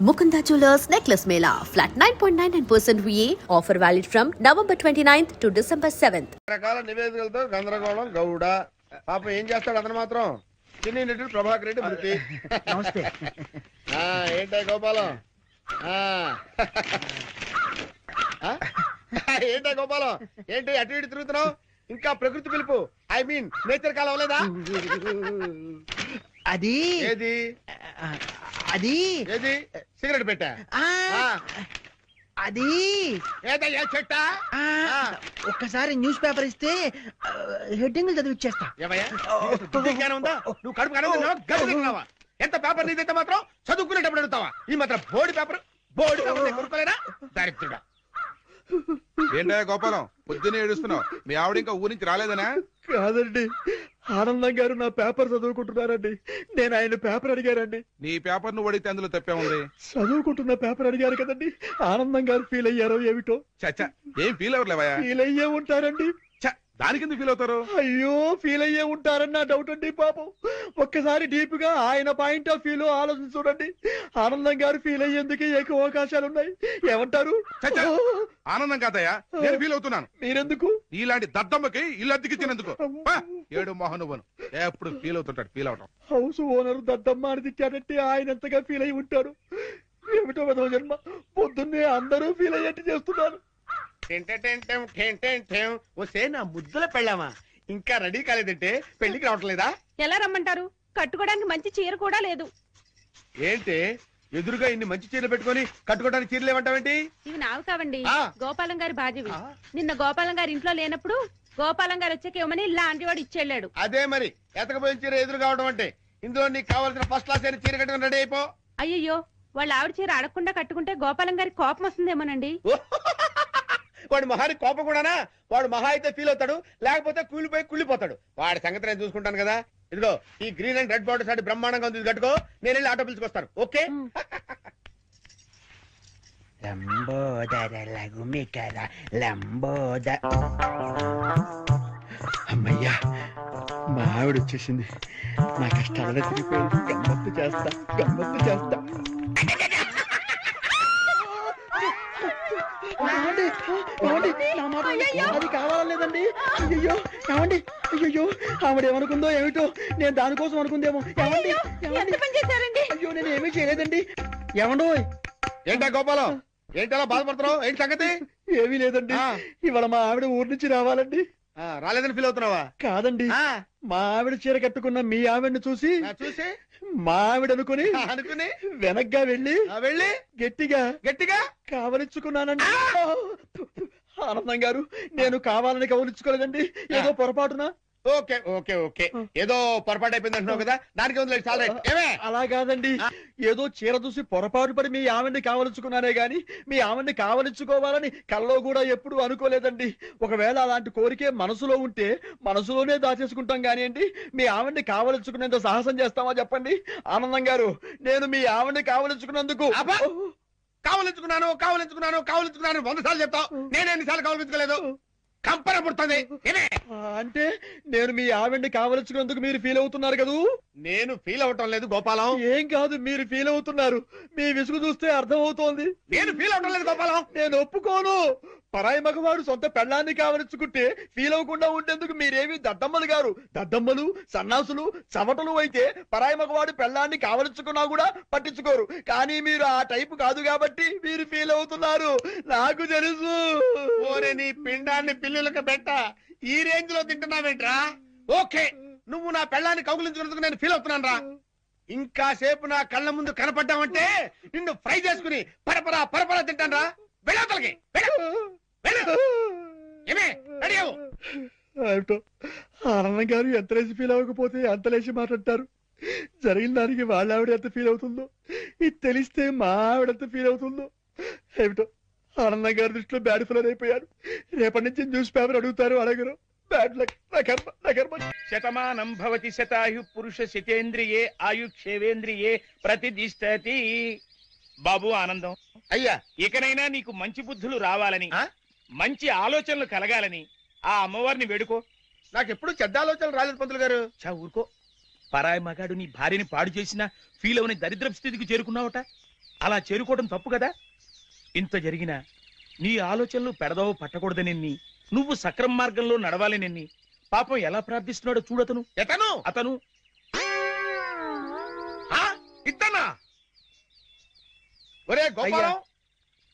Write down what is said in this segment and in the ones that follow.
Mukunda Jewelers Necklace Mela. Flat 9.99% VA. Offer valid from November 29th to December 7th. రకాల నివేదికలతో గందరగోళం గౌడ పాపం ఏం చేస్తాడు అతను మాత్రం చిన్ని నటుడు ప్రభాకర్ రెడ్డి మృతి. నమస్తే. ఏంటో గోపాలం ఏంటో గోపాలం ఏంటి అటు ఇటు తిరుగుతున్నావు? ఇంకా ప్రకృతి పిలుపు ఐ మీన్ నేచర్ కాలం లేదా? అది ఏది అది ఏది సిగరెట్ పెట్టా అది ఏదయ్యా చెట్టా? ఒక్కసారి న్యూస్ పేపర్ ఇస్తే హెడ్డింగ్ చదివి ఇచ్చేస్తా. ఏమయ్యా జ్ఞానం ఉందా? నువ్వు కడుపు కడుగుతున్నావా? ఎంత పేపర్ నీదైతే మాత్రం చదువుకునేటప్పుడు అడుగుతావా? ఈ మాత్రం బోర్డు పేపర్ కొనుక్కోలేనా? దరిద్రుడా. ఏంటయ్యా గోపాలం పొద్దునే ఏడుస్తున్నావు? మీ ఆవిడ ఇంకా ఊరి నుంచి రాలేదనా? కాదండి, ఆనందం గారు నా పేపర్ చదువుకుంటున్నారండి. నేను ఆయన పేపర్ అడిగారండి. నీ పేపర్ నువ్వు అడిగితే అందులో తప్పే ఉంది. చదువుకుంటున్న పేపర్ అడిగారు కదండి. ఆనందం గారు ఫీల్ అయ్యారో ఏమిటో. చచ్చా ఏం ఫీల్ అవ్వలేవయ్యా? ఫీల్ అయ్యే ఉంటారండి. దానికి ఎందుకు ఫీల్ అవుతారు? అయ్యో ఫీల్ అయ్యే ఉంటారని నా డౌట్ అండి. పాపం ఒక్కసారి డీప్ గా ఆయన పాయింట్ ఆఫ్ వ్యూ లో ఆలోచన చూడండి. ఆనందం గారు ఫీల్ అయ్యేందుకు ఎక్కువ అవకాశాలు ఉన్నాయి. ఏమంటారు? చచ్చా ఆనందం కాదయ్యా, నేను ఫీల్ అవుతున్నాను. మీరెందుకు? ఇలాంటి దద్దమ్మకి ఇల్లు అద్దెకిచ్చినందుకు. ఏడు మోహన్ నువ్వును ఎప్పుడు ఫీల్ అవుతుంటాడు. ఫీల్ అవటం హౌస్ ఓనర్ దద్దమ్మ అని దిక్కాడంటే ఆయన ఎంతగా ఫీల్ అయి ఉంటారు. ఏమిటో విధవ జన్మ. పొద్దున్నే అందరూ ఫీల్ అయ్యేట్టు చేస్తున్నారు. వస్తే నా ముద్దుల పెళ్ళామా ఇంకా రెడీ కాలేదంటే పెళ్లికి రావట్లేదా? ఎలా రమ్మంటారు? కట్టుకోవడానికి మంచి చీర కూడా లేదు. ఏంటి ఎదురుగా ఇన్ని మంచి చీరలు పెట్టుకొని కట్టుకోవడానికి చీరలు ఏమంటావేంటి? ఇవి నావి కావండి, ఆ. గోపాలం గారి బాధ్యవి. నిన్న గోపాలం గారి ఇంట్లో లేనప్పుడు గోపాలం గారు వచ్చాక ఇవ్వమని లాంటి వాడు ఇచ్చేళ్ళాడు. అదే మరి ఎతకపోయిన చీర ఎదురు కావడం అంటే. ఇందులో నీకు కావాల్సిన ఫస్ట్ క్లాస్ అయిన చీర కట్టుకుని రెడీ అయిపో. అయ్యయ్యో, వాళ్ళ ఆవిడ చీర అడగకుండా కట్టుకుంటే గోపాలం గారి కోపం వస్తుందేమోనండి. వాడు మహాని కోపం కూడానా? వాడు మహా అయితే ఫీల్ అవుతాడు, లేకపోతే కూలిపోయి కుళ్ళిపోతాడు. వాడి సంగతి నేను చూసుకుంటాను కదా. ఇదిగో ఈ గ్రీన్ అండ్ రెడ్ బార్డర్ సాటి బ్రహ్మాండంగా ఉంది, ఇది కట్టుకో. నేను వెళ్ళి ఆటో పిలుచుకొస్తాను. ఓకే? అమ్మయ్యా, మా ఆవిడ వచ్చేసింది. నా కష్టాలలో తిరిగిపోయింది. గమ్మత్తు చేస్తా, గమ్మత్తు చేస్తా. అది కావాలేదండి. అయ్యో ఏమండి, అయ్యో ఆవిడ ఏమనుకుందో ఏమిటో. నేను దానికోసం అనుకుందేమో. ఏమండి, అయ్యో నేను ఏమీ చేయలేదండి. ఏమండో? ఏంటా గోపాలం, ఏంటలా బాధపడుతున్నావు? ఏంటి సంగతి? ఏమీ లేదండి. ఇవాళ మా ఆవిడ ఊరి నుంచి రావాలండి. రాలేదని ఫీల్ అవుతున్నావా? కాదండి, మా ఆవిడ చీర కట్టుకున్న మీ ఆవిడని చూసి మా ఆవిడ అనుకుని వెనక్గా వెళ్ళి గట్టిగా గట్టిగా కావలించుకున్నానండి. ఆనందం గారు, నేను కావాలని కవలించుకోలేదండి, ఏదో పొరపాటున. ఓకే ఓకే ఓకే, ఏదో పొరపాటు అయిపోయింది అంటున్నావు కదా, దానికి ఉంది చాలా. అలా కాదండి, ఏదో చీర చూసి పొరపాటు పడి మీ ఆవిడ్ని కావలించుకున్నానే గాని మీ ఆవిడ్ని కావలించుకోవాలని కల్లో కూడా ఎప్పుడు అనుకోలేదండి. ఒకవేళ అలాంటి కోరికే మనసులో ఉంటే మనసులోనే దాచేసుకుంటాం కానివ్వండి, మీ ఆవిడ్ని కావలించుకునేంత సాహసం చేస్తామా చెప్పండి? ఆనందం గారు, నేను మీ ఆవిడ్ని కావలించుకున్నందుకు కావలించుకున్నాను 100 సార్లు చెప్తావు. నేను ఎన్నిసార్లు కావలించుకోలేదు? కంపన పుడుతుంది. అంటే నేను మీ ఆవిడ్ని కావలించుకున్నందుకు మీరు ఫీల్ అవుతున్నారు కదూ? నేను ఫీల్ అవటం లేదు గోపాలం. ఏం కాదు, మీరు ఫీల్ అవుతున్నారు. మీ విసుగు చూస్తే అర్థం అవుతోంది. నేను ఫీల్ అవటం లేదు గోపాలం. నేను ఒప్పుకోను. పరాయి మగవాడు సొంత పెళ్ళాన్ని కావలించుకుంటే ఫీల్ అవ్వకుండా ఉండేందుకు మీరేమి దద్దమ్మలు గారు? దద్దమ్మలు, సన్నాసులు, చవటలు అయితే పరాయి మగవాడు పెళ్ళాన్ని కావలించుకున్నా కూడా పట్టించుకోరు. కానీ మీరు ఆ టైపు కాదు కాబట్టి మీరు ఫీల్ అవుతున్నారు. నాకు తెలుసు. ఓరే నీ పిండాన్ని పిల్లులకు పెట్ట, ఈ రేంజ్ లో తింటున్నావేంట్రా? ఓకే, నువ్వు నా పెళ్ళాన్ని కౌగులించుకున్నందుకు నేను ఫీల్ అవుతున్నాను రా. ఇంకా సేపు నా కళ్ళ ముందు కనపడ్డావంటే నిన్ను ఫ్రై చేసుకుని పరపరా తింటాను రా. వెళ్ళవతలకి ఆనందం గారు ఎంత లేచి ఫీల్ అవ్వకపోతే అంత లేచి మాట్లాడతారు. జరిగిన దానికి వాళ్ళ ఆవిడ ఎంత ఫీల్ అవుతుందో, ఇది తెలిస్తే మా ఆవిడ ఎంత ఫీల్ అవుతుందో ఏమిటో. ఆనందం గారి దృష్టిలో బ్యాడ్ ఫిలర్ అయిపోయారు. రేపటి నుంచి న్యూస్ పేపర్ అడుగుతారు, అడగరు. Bad luck. శతమానం భవతి శతాయు పురుష శతేంద్రియే ఆయుక్షేవేంద్రియే ప్రతిదిష్టతి. బాబు ఆనందం, అయ్యా, ఇకనైనా నీకు మంచి బుద్ధులు రావాలని, మంచి ఆలోచనలు కలగాలని ఆ అమ్మవారిని వేడుకో. నాకెప్పుడు చెడ్డ ఆలోచనలు రాలేదు పంతులు గారు. ఊరుకో. పరాయి మగాడు నీ భార్యని పాడు చేసినా ఫీల్ అవని దరిద్రపు స్థితికి చేరుకున్నావట. అలా చేరుకోవడం తప్పు కదా. ఇంత జరిగినా నీ ఆలోచనలు పెడదవ పట్టకూడదనెన్ని, నువ్వు సక్రమ మార్గంలో నడవాలనెన్ని పాపం ఎలా ప్రార్థిస్తున్నాడో చూడతను. ఎతను అతను ఇతనా? ఒరే గోపాలం,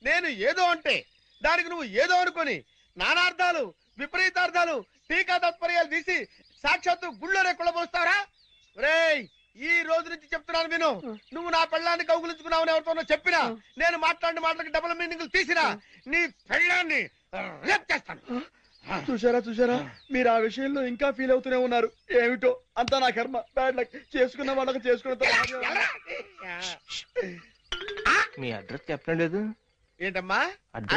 నేను ఏదో అంటే దానికి నువ్వు ఏదో అనుకొని నానార్థాలు విపరీతార్థాలు టీకా తత్పర్యాలు తీసి సాక్షాత్తు గుళ్ళోనే కుళ్ళబోస్తారా? ఒరేయ్, ఈ రోజు నుంచి చెప్తున్నాను విను. నువ్వు నా పెళ్ళాన్ని కౌగులించుకున్నావని ఎవరితోనో చెప్పినా, నేను మాట్లాడిన మాటలకు డబుల్ మీనింగ్ తీసినా నీ పెళ్ళాన్ని రేప్ చేస్తాను. చూసారా మీరు ఆ విషయంలో ఇంకా ఫీల్ అవుతూనే ఉన్నారు. ఏమిటో అంతా నా కర్మ. Bad luck. చేసుకున్న వాళ్ళకి చేసుకున్న మీ అడ్రస్ చెప్పలేదు. ఏంటమ్మా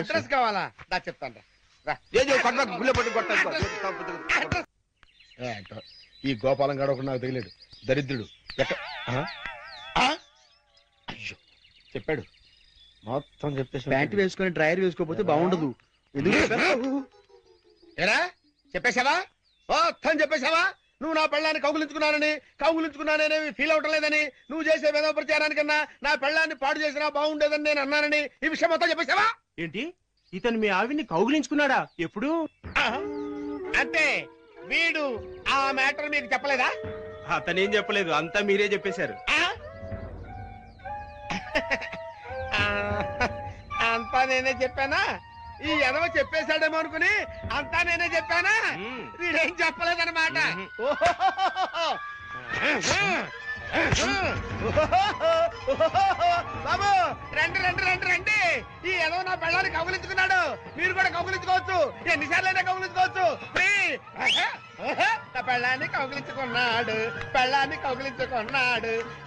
అడ్రస్ కావాలా? దా చెప్తాను రా. ఏంటో ఈ గోపాలం గడ ఒకటి నాకు తగిలేడు, దరిద్రుడు. అయ్యో చెప్పాడు, మొత్తం చెప్పేసి. ప్యాంట్ వేసుకొని డ్రైయర్ వేసుకోకపోతే బాగుండదు. ఎందుకు ఏరా చెప్పేశావా? మొత్తం చెప్పేశావా? నువ్వు నా పెళ్ళాన్ని కౌగులించుకున్నానని ఫీల్ అవటం లేదని, నువ్వు చేసే వేద ప్రచారానికన్నా నా పెళ్ళాన్ని పాడు చేసినా బాగుండేదని నేను అన్నానని ఈ విషయం మొత్తం చెప్పేశావా? ఏంటి, ఇతను మీ ఆవిడ్ని కౌగులించుకున్నాడా? ఎప్పుడు? అంటే వీడు ఆ మ్యాటర్ మీకు చెప్పలేదా? అతనేం చెప్పలేదు, అంతా మీరే చెప్పేశారు. అంతా నేనే చెప్పానా? ఈ ఎదవ చెప్పేశాడేమో అనుకుని అంతా నేనే చెప్పానా? వీడేం చెప్పలేదన్నమాట. బాబు రండి రండి రండి రండి. ఈ ఎదవ నా పెళ్ళాన్ని కౌగులించుకున్నాడు. మీరు కూడా కౌగులించుకోవచ్చు, ఎన్నిసార్లైనా కౌగులించుకోవచ్చు. నా పెళ్ళాన్ని కౌగులించుకున్నాడు,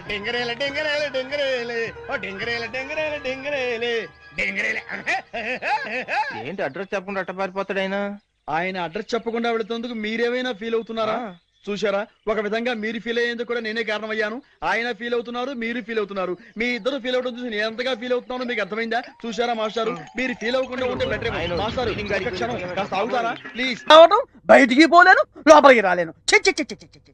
డింగరేలు డింగరేలు డింగరేలు, ఓ డింగరేలు డింగరేలు డింగరేలు డింగరేలు. ఏంటి అడ్రస్ చెప్పకుండా అట్ట పారిపోతాడు ఆయన? ఆయన అడ్రస్ చెప్పకుండా వెళుతున్నందుకు మీరేమైనా ఫీల్ అవుతున్నారా? చూసారా, ఒక విధంగా మీరు ఫీల్ అయ్యేందుకు కూడా నేనే కారణమయ్యాను. ఆయన ఫీల్ అవుతున్నారు, మీరు ఫీల్ అవుతున్నారు. మీ ఇద్దరు ఫీల్ అవడం చూసి నేను ఎంతగా ఫీల్ అవుతున్నానో మీకు అర్థమైందా? చూసారా మాస్టారు, మీరు ఫీల్ అవ్వకుండా ఉంటే బెటర్. మాస్టారు ఒక్క క్షణం కాస్త ఆగుతారా ప్లీజ్? బయటికి పోలేను, లోపలికి రాలేను.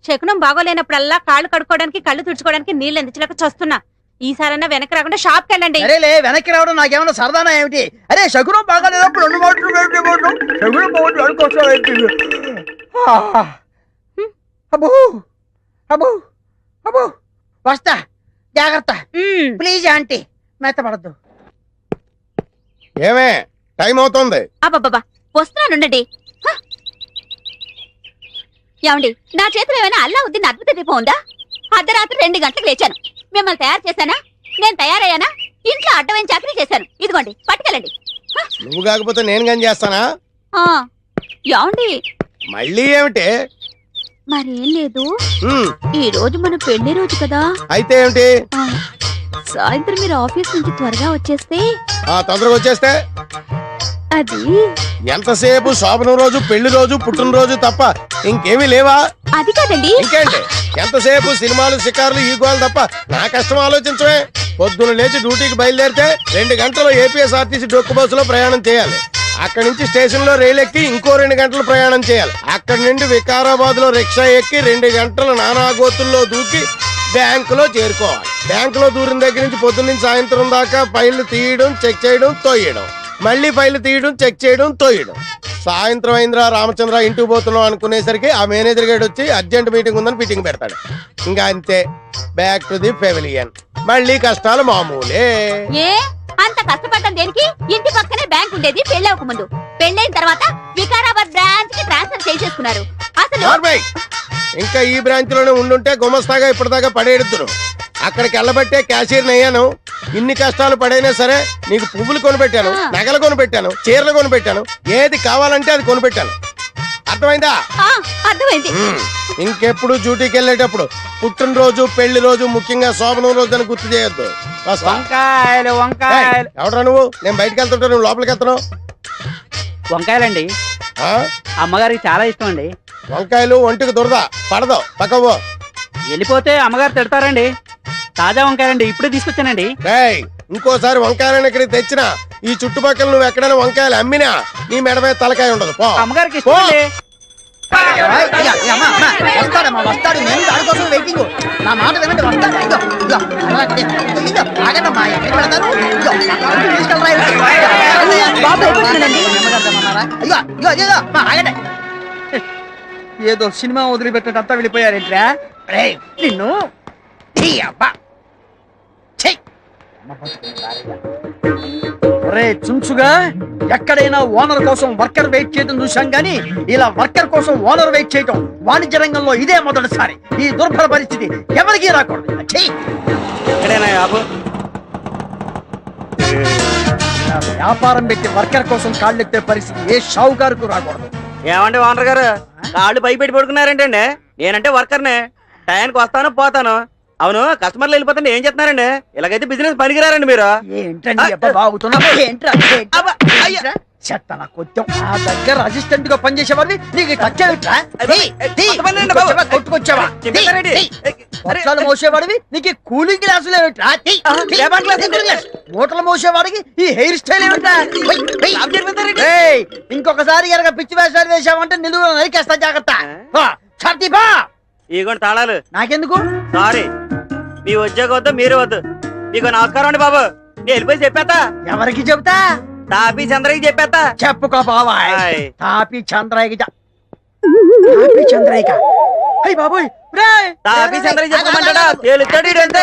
శకునం బాగోలేనప్పుడల్లా కాళ్ళు కడుక్కోవడానికి కళ్ళు తుడుచుకోవడానికి నీళ్ళు ఎందుకు చస్తున్నా. ఈసారన్నా వెనక్కి రాకుండా షాప్కి వెళ్ళండి. అరేలే, వెనక్కి రావడం నాకేమన్నా సరదానా ఏమిటి? అరే శకునం బాగాలేనప్పుడు 2 మాటలు శకునం బాగుంది అనుకోసం. అబ్బో అబ్బో అబ్బో, వస్తా, జాగ్రత్త ప్లీజ్ ఆంటీ, మెత్తపడద్దు. ఏమే టైం అవుతుంది. అబ్బబ్బా వస్తున్నానుండండి. ఏమండి, నా చేతిలో ఏమైనా అల్లావుద్దీన్ అద్భుత దీపం ఉందా? అర్ధరాత్రి 2 గంటలకు లేచాను. మిమ్మల్ని తయారు చేశానా? నేను తయారయ్యానా? ఇంట్లో అడ్డమైన చాకరీ చేశాను. ఇదిగోండి పట్టుకెళ్ళండి. నువ్వు కాకపోతే నేను కానీ చేస్తానా? ఏమండి మళ్ళీ ఏమిటి? మరేం లేదు, ఈ రోజు మన పెళ్లి రోజు కదా. అయితే ఏమిటి? సాయంత్రం మీరు ఆఫీస్ నుంచి త్వరగా వచ్చేస్తే. తొందరగా వచ్చేస్తే అది ఎంతసేపు శోభనం రోజు, పెళ్లి రోజు, పుట్టినరోజు తప్ప ఇంకేమీ లేవా? అది కాదండి. ఇంకేంటి, ఎంతసేపు సినిమాలు, షికారులు, ఈ గోలు తప్ప నా కష్టం ఆలోచించవే. పొద్దున లేచి డ్యూటీకి బయలుదేరితే 2 గంటలు ఏపీఎస్ఆర్టీసీ డొక్కు బస్సులో ప్రయాణం చేయాలి. అక్కడి నుంచి స్టేషన్ లో రైలు ఎక్కి ఇంకో 2 గంటలు ప్రయాణం చేయాలి. అక్కడి నుండి వికారాబాద్ లో రిక్షా ఎక్కి 2 గంటలు నానాగోతుల్లో దూకి బ్యాంకులో చేరుకోవాలి. బ్యాంకులో దూరిన దగ్గర నుంచి పొద్దున్న నుంచి సాయంత్రం దాకా ఫైళ్లు తీయడం, చెక్ చేయడం, తోయడం, మళ్ళీ ఫైళ్లు తీయడం, చెక్ చేయడం, తోయడం. సాయంత్రం అయిందిరా రామచంద్ర ఇంటికి పోతున్నాం అనుకునేసరికి ఆ మేనేజర్ గేట్ వచ్చి అర్జెంట్ మీటింగ్ ఉందని మీటింగ్ పెడతాడు. ఇంకా అంతే, బ్యాక్ టు ది పెవిలియన్. మళ్ళీ కష్టాలు మామూలే. అంత కష్టపడ్డం దేనికి? ఇంటి పక్కనే బ్యాంక్ ఉండేది పెళ్ళవక ముందు. పెళ్ళైన తర్వాత వికారాబాద్ బ్రాంచ్ కి ట్రాన్స్ఫర్ చేసేసుకున్నారు. అసలు ఇంకా ఈ బ్రాంచ్ లోనే ఉండుంటే గుమస్తాగా ఇప్పటిదాకా పడేడుతురు. అక్కడికి వెళ్ళబట్టే క్యాషియర్ అయ్యాను. ఇన్ని కష్టాలు పడైనా సరే నీకు పువ్వులు కొనిపెట్టాను, నగలు కొనిపెట్టాను, చీరలు కొనిపెట్టాను, ఏది కావాలంటే అది కొనిపెట్టాను. అర్థమైందా? అర్థమైంది. ఇంకెప్పుడు డ్యూటీకి వెళ్ళేటప్పుడు పుట్టినరోజు, పెళ్లి రోజు, ముఖ్యంగా శోభనం రోజు అని గుర్తు చేయొద్దు. ఎవడరా నువ్వు? నేను బయటకు వెళ్తుంటా, నువ్వు లోపలికి వెళ్తున్నావు. వంకాయలండి, అమ్మగారికి చాలా ఇష్టం అండి. వంకాయలు ఒంటికి దురద, పడదు, పక్కవో. వెళ్ళిపోతే అమ్మగారు తిడతారండి. తాజా వంకాయలండి, ఇప్పుడే తీసుకొచ్చానండి. ఇంకోసారి వంకాయలను ఇక్కడికి తెచ్చినా, ఈ చుట్టుపక్కల నువ్వు ఎక్కడైనా వంకాయలు అమ్మినా నీ మెడ మీద తలకాయ ఉండదు. అమ్మగారికి ఇష్టం. వస్తాడమ్మా వస్తాడు, నేను దానికోసం వెయిటింగ్. నా మాట వినండి, వస్తాడు. ఇదిగో ఇదిగో ఇదిగో ఆగండమ్మా, ఎక్కడికి వెళ్తారు? ఇదిగో బాబు ఇదిగో ఇదిగో ఇదిగో ఆగండి. ఏదో సినిమా వదిలిపెట్టడంతా వెళ్ళిపోయారేంట్రా? రేయ్, నిన్ను ఈ అబ్బా చెయ్. ఒరే చుంచుగా, ఎక్కడైనా ఓనర్ కోసం వర్కర్ వెయిట్ చేయడం చూశాం గానీ ఇలా వర్కర్ కోసం ఓనర్ వెయిట్ చేయటం వాణిజ్య రంగంలో ఇదే మొదటిసారి. ఈ దుర్భర పరిస్థితి ఎవరికీ రాకూడదు. చెయ్. ఇలా వ్యాపారం పెట్టి వర్కర్ కోసం కాళ్ళెత్తే పరిస్థితి ఏ షావుకారుకు రాకూడదు. ఏమండి ఓనర్ గారు, కాళ్ళు భయపెట్టి పడుకున్నారేంటండి? నేనంటే వర్కర్నే, టైంకి వస్తాను పోతాను. అవును, కస్టమర్లు వెళ్ళిపోతుంటే ఏం చెప్తున్నారండి? ఇలాగైతే బిజినెస్ పనికిరారండి మీరు. ఏంటండి అబ్బా బాగుతున్నావు? ఏంట్రా చెత్త నా కొంచెం ఆ దగ్గర అసిస్టెంట్ గా పనిచేసేవాడిని నీకు టచ్ కొట్టుకొచ్చావా? వర్షాలు మోసేవాడివి నీకు కూలింగ్ గ్లాసులు ఏమిట్రా? మూటలు మోసేవాడికి ఈ హెయిర్ స్టైల్ ఏమిట్రా? ఇంకొకసారి ఎరగ పిచ్చి వేషాలు వేసావంటే నిలువు నరికేస్తా, జాగ్రత్త. ఇగోండి తాళాలు. నాకెందుకు? సారీ, మీ ఉద్యోగం వద్దు, మీరు వద్దు. మీకు నమస్కారం అండి బాబు, నేను వెళ్ళిపోయి చెప్పేస్తా. ఎవరికి చెబుతా? తాపీ చంద్రకి చెప్పేస్తా. చెప్పుకో బాబా. హాయ్. తాపి చంద్రయ్యకి చంద్రయ్య అయ్యి బాబోయ్, తాపీ చంద్రకి చెప్పమంటాడా? తేలుతాడు ఈడంతా.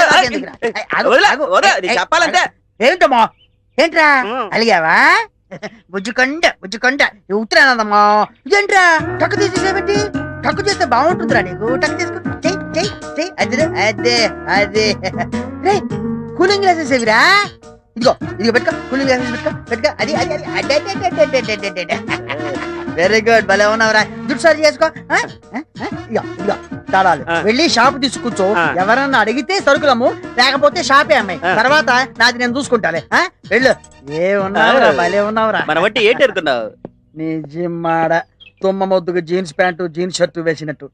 చెప్పాలంటే ఏంటమ్మా ఏంట్రా ఉం. అలిగావా? బుజ్జుకొండ ఉత్తరానందమ్మా. ఇదేంట్రా టక్కు తీసేసేమిటి? టక్కు చేస్తే బాగుంటుందిరా నీకు. టక్కు తీసుకో, చెయ్యి చెయ్యి చెయ్యి. అదే అదే అదే. రే, కూలింగ్ గ్లాసెస్ ఏవిరా? ఇదిగో ఇదిగో పెట్టుకో, కూలింగ్ గ్లాసెస్ పెట్టుకో. అది అది అది వెరీ గుడ్, భలే ఉన్నావురా. జుట్టు సరి చేసుకో. ఇదిగో ఇదిగో తాళాలు. వెళ్ళి షాప్ తీసుకొచ్చు. ఎవరన్నా అడిగితే సరుకులము, లేకపోతే షాపే అమ్మాయి. తర్వాత నాది నేను చూసుకుంటాలే. వెళ్ళు. ఏ ఉన్నావురా, భలే ఉన్నావురా. మన బట్టి ఏంటి అనుకున్నావు? నిజమాడ తుమ్మ మొద్దుకు జీన్స్ ప్యాంటు జీన్స్ షర్టు వేసినట్టు.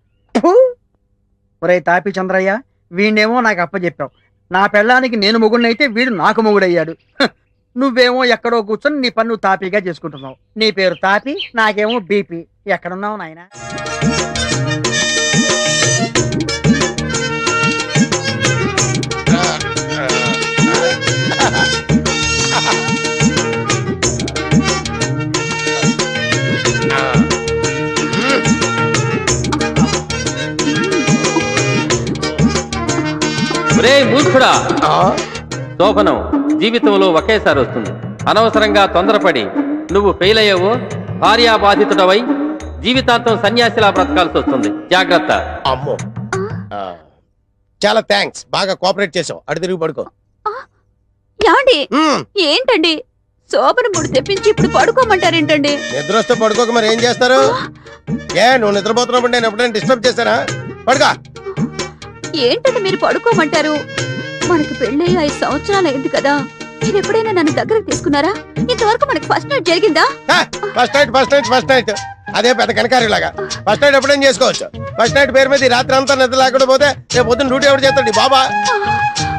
ఒరే తాపి చంద్రయ్య, వీణేమో నాకు అప్పచెప్పావు. నా పెళ్ళానికి నేను మొగుడినైతే వీడు నాకు మొగుడయ్యాడు. నువ్వేమో ఎక్కడో కూర్చొని నీ పన్ను తాపీగా చేసుకుంటున్నావు. నీ పేరు తాపి, నాకేమో బీపీ. ఎక్కడున్నావు నాయనా? మూర్ఖుడా, శోభనం జీవితంలో ఒకేసారి వస్తుంది. అనవసరంగా తొందరపడి నువ్వు ఫెయిల్ అయ్యావో భార్యాబాధితుడవై జీవితాంతం సన్యాసిలా బ్రతకాల్సి వస్తుంది. జాగ్రత్త. అమ్మో, చాలా థ్యాంక్స్, బాగా కోఆపరేట్ చేసావు. అటు తిరిగి పడుకో. ఏమండి ఏంటండి శోభన ముడి తెప్పించి ఇప్పుడు పడుకోమంటారేంటండి? నిద్ర వస్తే పడుకోక మరి ఏం చేస్తారు? నువ్వు నిద్రపోతున్నప్పుడు నేను ఎప్పుడైనా డిస్టర్బ్ చేశానా? పడుకో. ఏంటంటే మీరు పడుకోమంటారు? మనకి పెళ్ళి 5 సంవత్సరాలు అయింది కదా, మీరు ఎప్పుడైనా నన్ను దగ్గరకు తీసుకున్నారా? ఇంతవరకు మనకి ఫస్ట్ నైట్ జరిగిందా? ఫస్ట్ నైట్ అదే పెద్ద కనకారిలాగా. ఫస్ట్ నైట్ ఎప్పుడైనా చేసుకోవచ్చు. ఫస్ట్ నైట్ పేరు మీద రాత్రి అంతా నిద్ర లేకుండా పోతే రేపు పొద్దున్న డ్యూటీ ఎవరు చేస్తాడు? బాబా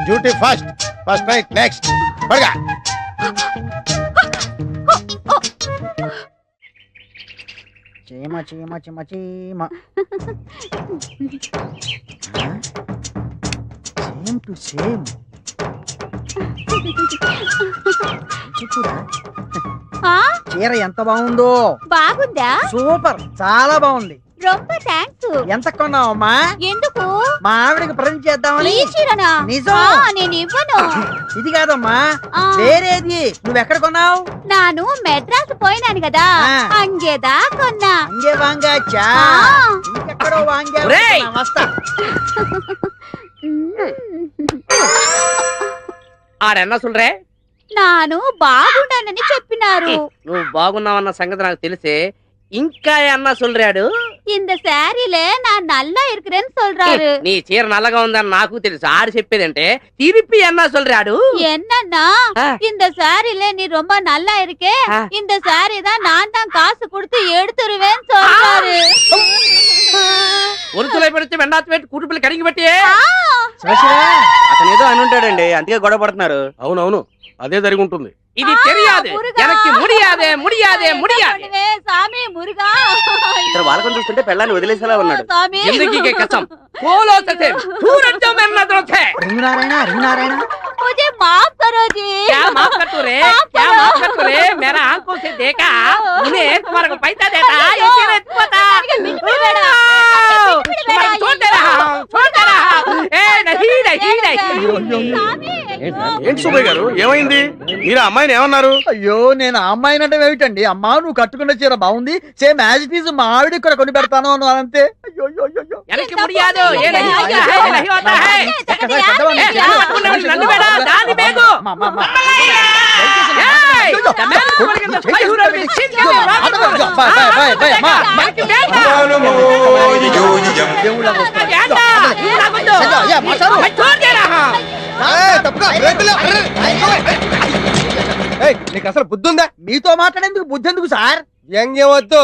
డ్యూటీ ఫస్ట్ నైట్ నెక్స్ట్. పడగా చీమ చీమ చీమ చీమ. Same to same. చీర ఎంత బాగుందో. బాగుందా? సూపర్, చాలా బాగుంది. రొంబ థాంక్స్. ఎంత కొన్నావమ్మా? ఎందుకు? మా ఆవిడకి ప్రజెంట్ చేద్దామని. ఈ చీరనా? నిజం. నేను ఇవ్వను. ఇది కాదమ్మా, వేరేది. నువ్వెక్కడ కొన్నావు? నాను మెడ్రాస్ పోయినాను కదా, అంగేదా కొన్నా. అంగే వాంగాచా? ఇంకెక్కడో వాంగా. వస్తా. ఆడన్నా సుల్రే, నాను బాగున్నానని చెప్పినారు. నువ్వు బాగున్నావన్న సంగతి నాకు తెలిసే. ఇంకా అన్నా சொல்றாడు, இந்த சாரில நான் நல்லா இருக்கிறேன்னு சொல்றாரு. నీ చీర నల్లగా ఉందని నాకు తెలుసు. ఆడు చెప్పేదంటే తిరిపి అన్నా சொல்றாడు. என்னன்னா இந்த சாரில நீ ரொம்ப நல்லா இருக்கே, இந்த சாரி தான் நான் தான் காசு கொடுத்து எடுத்துருவேன்னு சொல்றாரு. ఒరుసులై పెడితే వెండాత పెట్టి కూటుపిల్లి కడిగి పెట్టి అతను ఏదో అని ఉంటాడండి, అందుకే గొడవ పడుతున్నారు. అవునవును, అదే జరిగి ఉంటుంది. ఇది தெரியாது எனக்கு முடியாது முடியாது முடியாது சாமி முருகா ఇక్కడ వాళ్ళకొని చూస్తుంటే పెళ్ళాన్ని వదిలేసేలా ఉన్నాడు. சாமி जिंदगी के कसम बोलो सचे सूरज जो मेरे नजरों से రింగు నారాయణ मुझे माफ करो जी क्या माफ कर तू रे क्या माफ कर तू रे मेरा आंखों से देखा उन्हें तुम्हारे को पैसा देता ये तेरे पता तुम्हारे छोड़ दे रहा ए नहीं नहीं नहीं ఏంటి సుబ్బయ్య గారు ఏమైంది? మీరు ఆ అమ్మాయిని ఏమన్నారు? అయ్యో నేను ఆ అమ్మాయిని అంటే ఏమిటండి? అమ్మా నువ్వు కట్టుకున్న చీర బాగుంది, సేమ్ యాజ్ ఇట్ ఈజ్ మా ఆవిడ ఇక్కడ కొని పెడతాను అన్నాను అంతే. అయ్యో అయ్యో అయ్యో எனக்கு முடியாது ये नहीं होता है ये नहीं होता है नन्नु बेटा दानी बेगु ఏయ్ తమేలు కొలికింద పై హురవి చికెన్ మనకి బేటా దేవుళ్ళ వస్తా. ఏంటా ఊరగొద్దు मैं छोड़ दे रहा నీకు అసలు బుద్ధి ఉందా? మీతో మాట్లాడేందుకు బుద్ధి ఎందుకు సార్? వ్యంగ్యం వద్దు.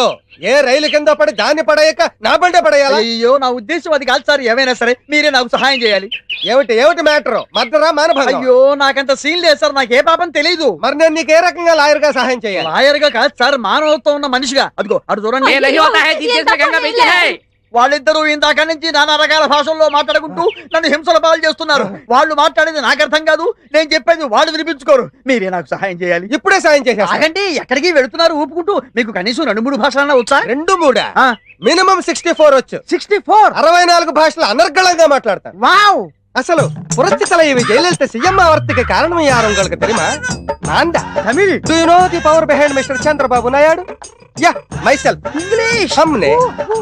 ఏ రైలు కింద పడి దాన్ని పడేయక నా బండే పడేయాలా? అయ్యో నా ఉద్దేశం అది కాదు సార్. ఏమైనా సరే మీరే నాకు సహాయం చేయాలి. ఏమిటి మ్యాటర్? మర్డరా మానభంగం? అయ్యో నాకంత సీన్ లేదు సార్, నాకు ఏ పాపం తెలీదు. మరి నేను నీకు ఏ రకంగా లాయర్ గా సహాయం చేయాలి? లాయర్ గా కాదు సార్, మానవత్వం ఉన్న మనిషిగా. అదిగో అటు చూడండి. ये नहीं होता है जिस में गंगा बेटी है వాళ్ళిద్దరూ ఇందాక నుంచి నానా రకాల భాషల్లో మాట్లాడుకుంటూ నన్ను హింసల పాలు చేస్తున్నారు. వాళ్ళు మాట్లాడేది నాకు అర్థం కాదు, నేను చెప్పేది వాళ్ళు వినిపించుకోరు. మీరే నాకు సహాయం చేయాలి. ఇప్పుడే సాయం చేసేస్తా. ఆగండి, ఎక్కడికి వెళుతున్నారు ఊపుకుంటూ? మీకు కనీసం 2-3 భాషలన్నా వచ్చా? 2-3 మినిమం 64 వచ్చు. 64 64 భాషలు అనర్గళంగా మాట్లాడతాను. వావ్. అసలు పురస్తి தலைவி ஜெயலலிதா சிஎம் ஆவறதுக்கு காரணம் யார் உங்களுக்கு தெரியுமா? நான் தான். Tamil, Do you know the power behind Mr. Chandrababu Naidu? Yeah, myself. English. हमने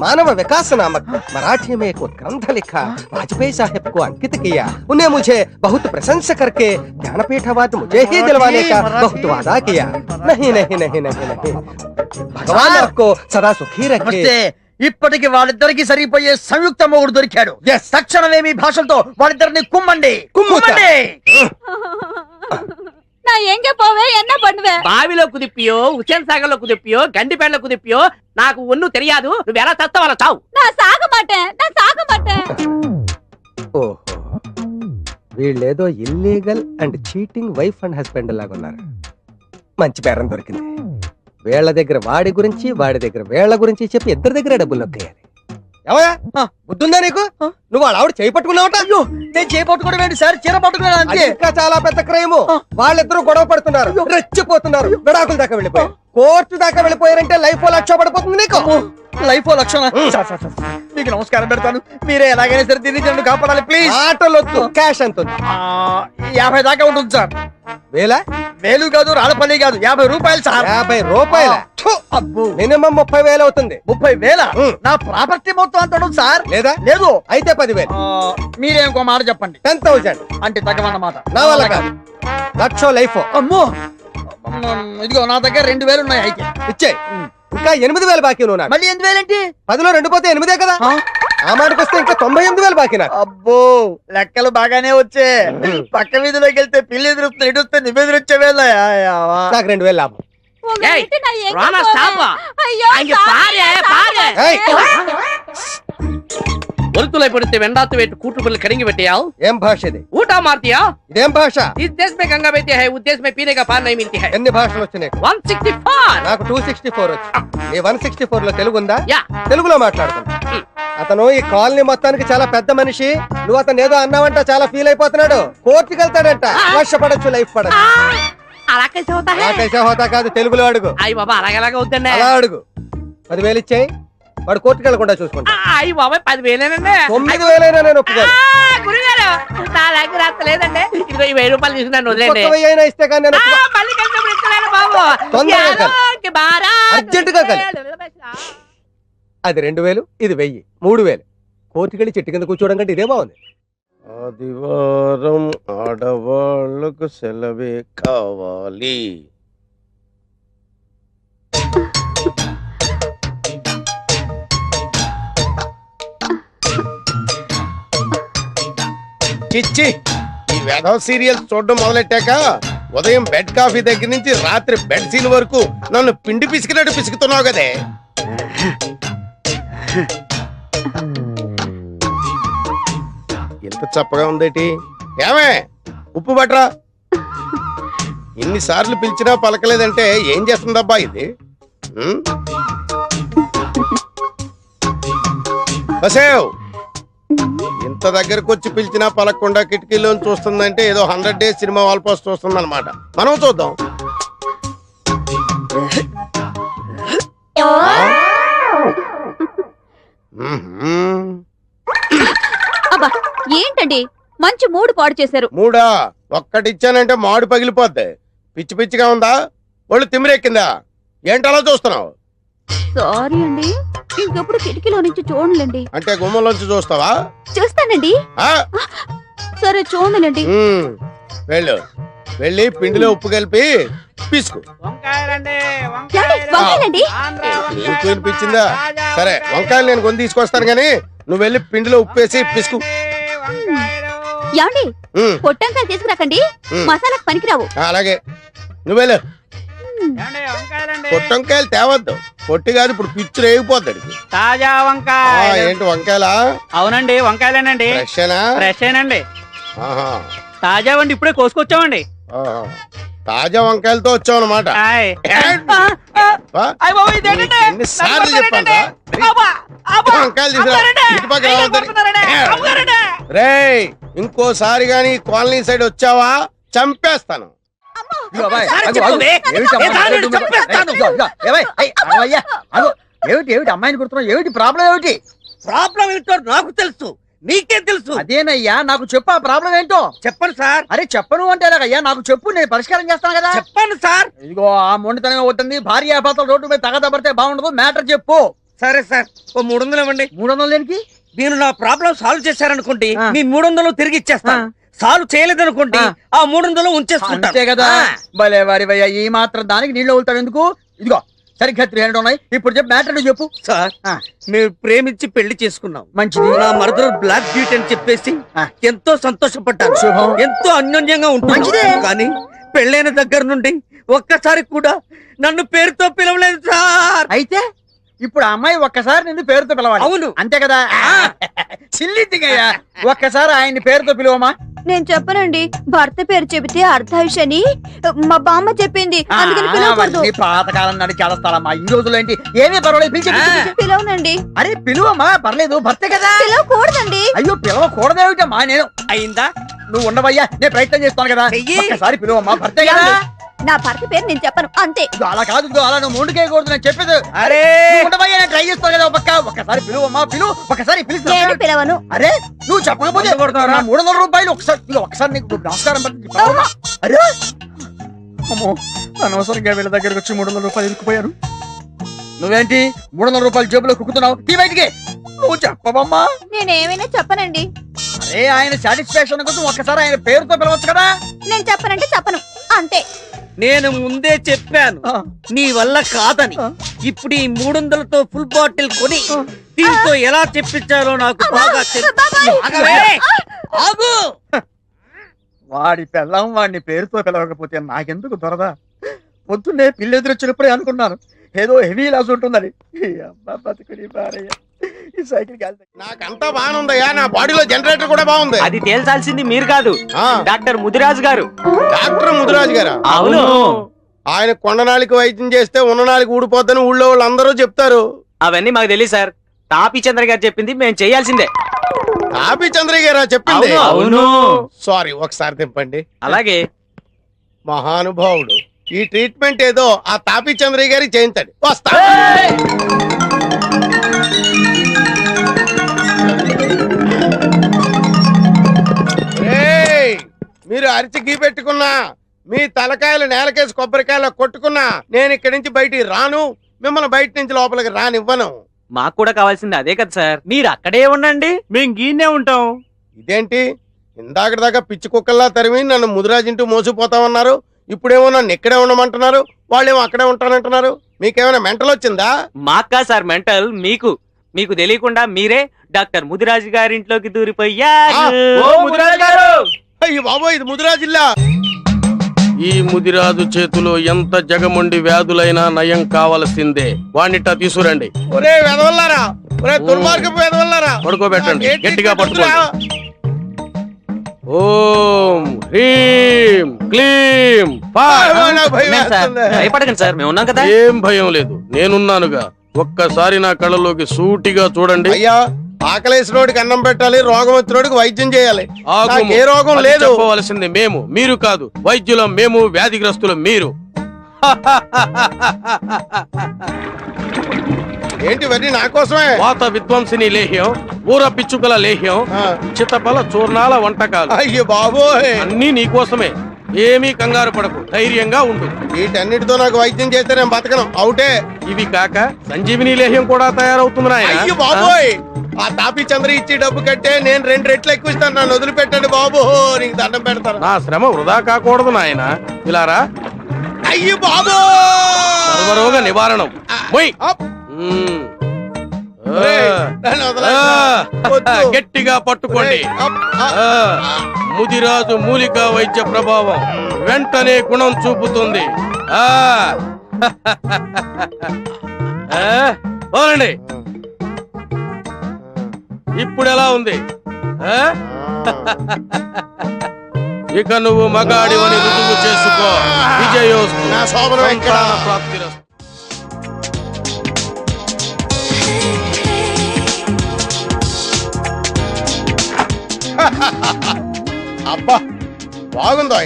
मानव विकास नामक मराठी में एक ग्रंथ लिखा, वाजपेयी साहब को अंकित किया. उन्हें मुझे बहुत प्रशंसा करके ज्ञानपीठ अवार्ड मुझे ही दिलवाने का बहुत वादा किया. नहीं नहीं नहीं नहीं नहीं, भगवान आपको सदा सुखी रखे. నమస్తే. ఇప్పటికి వాళ్ళిద్దరికి సరిపోయే సంయుక్త మొగుడు దొరికాడు. తక్షణమే మీ భాషలతో వాళ్ళిద్దరిని కుమ్మండి. కుమ్ముతా. நான் எங்க போவேன் என்ன பண்ணுவேன் బావిలో కుదిప్పియో ఉసేన్ సాగర్ లో కుదిప్పియో గండిపేటలో కుదిప్పియో నాకు ఒన్ను తెలియదు నువ్వు ఎలా చస్తావు అలా చావు நான் சாக மாட்டேன் நான் சாக மாட்டேன் ఓహో, వీళ్ళేదో illegal and cheating wife and husband లాగా ఉన్నారు. మంచి పేరం దొరికింది. వీళ్ళ దగ్గర వాడి గురించి, వాడి దగ్గర వీళ్ళ గురించి చెప్పి ఇద్దరి దగ్గర డబ్బులు నొక్కేయాలి. ఏమయ్యా బుద్ధుందా నీకు? నువ్వు వాళ్ళ ఆవిడ చేయి పట్టుకున్నావట? అయ్యో నేను చేపట్టుకోవడం ఏంటి సార్, చీర పట్టుకున్నాను అది అంతే. ఇంకా చాలా పెద్ద క్రైమ్. వాళ్ళిద్దరూ గొడవ పడుతున్నారు, రెచ్చిపోతున్నారు, విడాకుల దాకా వెళ్ళిపోయారు. కోర్టు దాకా వెళ్ళిపోయారంటే లైఫ్ లక్ష పడిపోతుంది నీకు. లైఫ్ లక్షణ. మీకు నమస్కారం పెడతాను, మీరే ఎలాగైనా సరే దీన్ని నన్ను కాపాడాలి ప్లీజ్. ఆటలొద్దు, క్యాష్ ఎంత ఉంది? 50 దాకా ఉంటుంది సార్. వేల? వేలు కాదు, రాళ్ళపల్లి కాదు, 50 రూపాయలు సార్. 50 రూపాయల? అబ్బో, మినిమం 30,000 అవుతుంది. 30,000? నా ప్రాపర్టీ మొత్తం అంత ఉండదు సార్. లేదా? లేదు. అయితే 10,000. మీరే ఇంకో మాట చెప్పండి. 10,000 అంటే తగ్గమన్నమాట. నా వల్ల కాదు. లక్ష లైఫ్. అమ్మో, ఇదిగో నా దగ్గర 2,000 ఉన్నాయి. అయితే ఇచ్చే. ఇంకా 8,000 బాకీ నువ్వు నాకు. మళ్ళీ 8,000 ఏంటి? 10లో 2 పోతే 8 కదా. ఆ మాటకు వస్తే ఇంకా 98,000 బాకీ నాకు. అబ్బో లెక్కలు బాగానే వచ్చే. పక్క వీధిలోకి వెళ్తే పిల్లి ఎదురుస్తుంది, ఇటు వస్తే నివేదిరు వచ్చేవేళ. నాకు 2,000 లాభం. உங்ககிட்ட நான் எங்க రానా போவேன்? స్టాప్ ஐயோ அங்க சாமி, பாரு பாரு ఏయ్, ఒరుతులై పడితే వెండాతు వెట్టు కూటు పిల్లలు కడింగి పెట్టావు ఏం భాష ఇది? ఊటా మార్తియా ఇదేం భాష? इस देश में गंगा बहती है उस देश में पीने का पानी नहीं मिलती है ఎన్ని భాషలు వచ్చి నీకు? 164 నాకు 264 వచ్చు. నీ 164 లో తెలుగు ఉందా? యా తెలుగులో మాట్లాడుతున్నా. అతను ఈ కాలనీ మొత్తానికి చాలా పెద్ద మనిషి. నువ్వు అతను ఏదో అన్నావంట, చాలా ఫీల్ అయిపోతున్నాడు. కోర్టుకి వెళ్తాడంట. వర్ష పడచ్చు, లైఫ్ పడచ్చు. అలా कैसे होता है నాకైతే హోదా కాదు, తెలుగులో అడుగు. అయ్య బాబా అలాగలాగా వద్దండి అలా అడుగు. 10,000 ఇచ్చేయి, వాడు కోర్టుకి వెళ్లకుండా చూసుకుంటా. అయ్య బాబాయ్ 10,000 9,000 నేను ఒప్పుకోను. గురుగారు నా దగ్గర అంత లేదండి. ఇదిగో ఈ 1,000 రూపాయలు తీసుకున్నాను వదిలేండి. 1,000 ఇస్తే కానీ నేను ఒప్పుకో. మళ్ళీ కలిసినప్పుడు ఇస్తున్నాను బాబు తొందరగా కలు. యారోకి బారా అర్జెంటుగా కలు. అది 2,000, ఇది 1,000, 3,000. కోర్టుకెళ్ళి చెట్టు కింద కూర్చోవడం కంటే ఇదే బాగుంది. ఆదివారం ఆడవాళ్లకు సెలవే కావాలి. చిచ్చి, ఈ వెధవ సీరియల్స్ చూడడం మొదలెట్టాక ఉదయం బెడ్ కాఫీ దగ్గర నుంచి రాత్రి బెడ్ సీన్ వరకు నన్ను పిండి పిసికినట్టు పిసుకుతున్నావు కదే. ఎంత చప్పగా ఉందేటి? ఏమే ఉప్పు బట్రా. ఇన్నిసార్లు పిలిచినా పలకలేదంటే ఏం చేస్తుందబ్బా ఇది? ఉం? బసేవ్, ఇంత దగ్గరకు వచ్చి పిలిచినా పలకకుండా కిటికీలో చూస్తుందంటే ఏదో 100 Days సినిమా వాల్ పోస్ట్ చూస్తుంది అనమాట. మనం చూద్దాం. అబ్బా ఏంటండి మంచి మూడు పాడు చేశారు. మూడా? ఒక్కటిచ్చానంటే మాడు పగిలిపోద్ది. పిచ్చి పిచ్చిగా ఉందా? ఒళ్ళు తిమ్మిరెక్కిందా? ఏంటలా చూస్తున్నావు? సారీ అండి, ఇంకెప్పుడు కిటికీలో నుంచి చూడలేండి. అంటే గుమ్మంలోంచి చూస్తావా? చూస్తానండి. ఆ? సరే చూడలేండి. వెళ్ళు, వెళ్ళి పిండిలో ఉప్పు కలిపి పిసుకు. వంకాయలండి వంకాయలండి. నీకు వినిపించిందా? సరే, వంకాయలు నేను కొని తీసుకొస్తాను గానీ నువ్వు వెళ్ళి పిండిలో ఉప్పు వేసి పిసుకు. ఏమండి ఉమ్, పొట్టంకాయలు తీసుకురాకండి, మసాలాకు పనికిరావు. అలాగే, నువ్వు వెళ్ళు. పొట్టంకాయలు తేవద్దు, పొట్టి కాదు, ఇప్పుడు పిచ్చు రేగిపోద్ది. తాజా వంకాయ. ఏంటి వంకాయలా? అవునండి వంకాయలేనండి. ఫ్రెషేనా? ఫ్రెష్ ఏనండి, ఆహా, తాజా వండి ఇప్పుడే కోసుకొచ్చామండి. ఆహా. తాజా వంకాయలతో వచ్చావు అనమాట. ఆయ్. ఎన్నిసార్లు చెప్పాను వంకాయలు తీసుకురా. రేయ్, ఇంకోసారి గాని కాలనీ సైడ్ వచ్చావా చంపేస్తాను. ఏమిటి అమ్మాయిని కుడుతున్నావు? ఏమిటి ప్రాబ్లం? ఏమిటి ప్రాబ్లం ఏంటో నాకు తెలుసు, నీకేం తెలుసు? అదేనయ్యా, నాకు చెప్పు ఆ ప్రాబ్లం ఏంటో. చెప్పండి సార్. అరే చెప్పను అంటే ఎలాగయ్యా? నాకు చెప్పు, నేను పరిష్కారం చేస్తాను కదా. చెప్పండి సార్. ఇదిగో ఆ మొండితనం అవుతుంది. భార్య భర్తలు రోడ్డు మీద తగదబడితే బాగుండదు. మ్యాటర్ చెప్పు. సరే సార్, ఓ 300 ఇవ్వండి. 300 దేనికి? మీరు నా ప్రాబ్లం సాల్వ్ చేశారనుకోండి, ఆ. మీ 300 తిరిగి ఇచ్చేస్తాను. సాల్వ్ చేయలేదనుకోండి, ఆ 300 ఉంచేసుకుంటాను. అంతే కదా. భలే వారి భయ్యా, ఈ మాత్రం దానికి నీళ్ళు వెళ్తావు ఎందుకు? ఇదిగో సరిగ్గా 300 ఉన్నాయి. ఇప్పుడు చెప్పు, మ్యాటర్ చెప్పు. సార్, మేము ప్రేమించి పెళ్లి చేసుకున్నాం. మంచిది. నా మరదలు బ్లాక్ బ్యూటీ అని చెప్పేసి ఎంతో సంతోషపడ్డాను. శుభం. ఎంతో అన్యోన్యంగా మంచిదే. ఉంటుంది. కానీ పెళ్ళైన దగ్గర నుండి ఒక్కసారి కూడా నన్ను పేరుతో పిలవలేదు సార్. అయితే ఇప్పుడు ఆ అమ్మాయి ఒక్కసారి నిన్ను పేరుతో పిలవాలి. అవును. అంతే కదా. చిల్లిద్దిగయ్యా, ఒక్కసారి ఆయన్ని పేరుతో పిలువమా. నేను చెప్పనండి, భర్త పేరు చెబితే అర్ధాయుషని మా బామ్మ చెప్పింది, అందుకని పిలవకూడదు. అవన్నీ పాతకాలం నాటి చేస్తారమ్మా. ఈ రోజులో ఏంటి? ఏమీ పర్వాలేదు, పిలిచి. పిలవనండి. అరే పిలువమ్మా, పర్లేదు, భర్తే కదా. పిలవకూడదండి. అయ్యో పిలవకూడదేమిటమ్మా? నేను అయిందా? నువ్వు ఉండవయ్యా, నేను ప్రయత్నం చేస్తాను కదా. చెయ్యి. ఒక్కసారి పిలువమ్మా, భర్తే కదా. నా భర్త పేరు నేను చెప్పను, అంతే. ఇదిగో అలా కాదు, ఇదిగో అలా నువ్వు ముందుకేయకూడదు, నేను చెప్పేది. అరే నువ్వు ఉండవయ్యా, నేను ట్రై చేస్తాను కదా. ఒక్కసారి పిలువమ్మా, ఒకసారి పిలుస్తా. నేను పిలవను. అరే నువ్వు చెప్పకపోతే మందు కొడతావరా? 300 రూపాయలు ఒకసారి నీకు నమస్కారం పెట్టింది. అరే అమ్మో, అనవసరంగా వీళ్ళ దగ్గరకు వచ్చి 300 రూపాయలు ఇరుక్కుపోయారు. నువ్వేంటి 300 రూపాయలు జేబులో కుక్కుతున్నావు? తీ బయటికి. నువ్వు చెప్పవమ్మా. నేనేమైనా చెప్పనండి. అరే ఆయన సాటిస్ఫాక్షన్ కోసం ఒక్కసారి ఆయన పేరుతో పిలవచ్చు కదా. నేను చెప్పనంటే చెప్పను, అంతే. నేను ముందే చెప్పాను నీ వల్ల కాదని. ఇప్పుడు ఈ 300తో ఫుల్ బాటిల్ కొని దీంతో ఎలా చెప్పించాలో నాకు బాగా తెలుసు. ఆగు. వాడి పెళ్ళం వాడిని పేరుతో పిలవకపోతే నాకెందుకు దొరదా? పొద్దున్నే పిల్లెదురొచ్చినప్పుడే అనుకున్నాను ఏదో హెవీ లాస్ ఉంటుందని. ఈ సైకిల్ నాకంతా బాగుందయ్యా, నా బాడీలో జనరేటర్ కూడా బాగుంది. అది తేల్చాల్సింది మీరు కాదు, ఆ, డాక్టర్ ముదిరాజు గారు. డాక్టర్ ముదిరాజు గారా? అవును. ఆయన కొండనాలికి వైద్యం చేస్తే ఉన్ననాలికి ఊడిపోద్దని ఊళ్ళో వాళ్ళు అందరూ చెప్తారు. అవన్నీ మాకు తెలియదు సార్, తాపి చంద్ర గారు చెప్పింది మేము చేయాల్సిందే. తాపి చంద్రయ్య గారా చెప్పింది? అవును. సారీ, ఒకసారి తిప్పండి. అలాగే. మహానుభావుడు, ఈ ట్రీట్మెంట్ ఏదో ఆ తాపి చంద్రయ్య గారికి చేయించండి. వస్తా. ఏయ్, మీరు అరిచి గీ పెట్టుకున్నా, మీ తలకాయలు నేలకేసి కొబ్బరికాయలు కొట్టుకున్నా నేను ఇక్కడి నుంచి బయటికి రాను, మిమ్మల్ని బయట నుంచి లోపలికి రానివ్వను. మాకు కూడా కావాల్సింది అదే కదా సార్, మీరు అక్కడే ఉండండి, మేము గీనే ఉంటాం. ఇదేంటి, ఇందాక దాకా పిచ్చి కుక్కల్లా తరిమి నన్ను ముదిరాజింటూ మోసిపోతామన్నారు, ఇప్పుడేమో నన్ను ఇక్కడే ఉండమంటున్నారు, వాళ్ళేమో అక్కడే ఉంటానంటున్నారు. మీకేమైనా మెంటల్ వచ్చిందా? మాకా సార్ మెంటల్, మీకు మీకు తెలియకుండా మీరే డాక్టర్ ముదిరాజు గారి ఇంట్లోకి దూరిపోయారు. అయ్యి బాబోయ్, ఇది ముదిరాజిల్లా. ఈ ముదిరాజు చేతిలో ఎంత జగముండి వ్యాధులైనా నయం కావలసిందే. వాణ్ణిట్టా తీసుకురండి. ఒరే వెదవల్లారా, ఒరే దుర్మార్గపు వెదవల్లారా, పడుకోబెట్టండి, గట్టిగా పట్టుకోండి. ఓం హ్రీం క్లీం ఫట్. నాకు భయం వేస్తుంది. భయపడకండి సార్, మేము ఉన్నాం కదా. ఏం భయం లేదు, నేనున్నానుగా. ఒక్కసారి నా కళ్ళలోకి సూటిగా చూడండి. అయ్యా, ఆకలేసినోడికి అన్నం పెట్టాలి, రోగం వచ్చినోడికి వైద్యం చేయాలి. ఆగుము. నాకు ఏ రోగం అది లేదు. చెప్పవలసింది మేము, మీరు కాదు. వైద్యులం మేము, వ్యాధిగ్రస్తులం మీరు. ఏంటి ఇవన్నీ నా కోసమే? వాత విధ్వంసిని లేహ్యం, ఊర పిచ్చుకల లేహ్యం, ఆ. చిత్తపల చూర్ణాల వంటకాలు అయ్యో బాబోయ్, అన్నీ నీకోసమే. ఏమీ కంగారు పడకు, ధైర్యంగా ఉండు. వీటన్నిటితో నాకు వైద్యం చేస్తే నేను బతకను, అవుటే. ఇవి కాక సంజీవిని లేహ్యం కూడా తయారవుతుంది నాయనా. అయ్యో బాబోయ్, ఆ తాపి చంద్ర ఇచ్చి డబ్బు కట్టే నేను 2 రెట్లు ఎక్కువ ఇస్తాను. నన్ను వదిలిపెట్టండి బాబు, నీకు దండం పెడతాను. నా శ్రమ వృధా కాకూడదు నాయన. ఇలారా, అయ్యో బాబు, సర్వరోగ నివారణం. మొయ్. మ్మ్. గట్టిగా పట్టుకోండి. ముదిరాజు మూలిక వైద్య ప్రభావం వెంటనే గుణం చూపుతుంది. పోనండి. ఇప్పుడు ఎలా ఉంది? ఇక నువ్వు మగాడివని రుజువు చేసుకో. విజయోస్తు. నా శోభనం ఎక్కడ? ప్రాప్తిరస్తు. అబ్బా బాగుందో,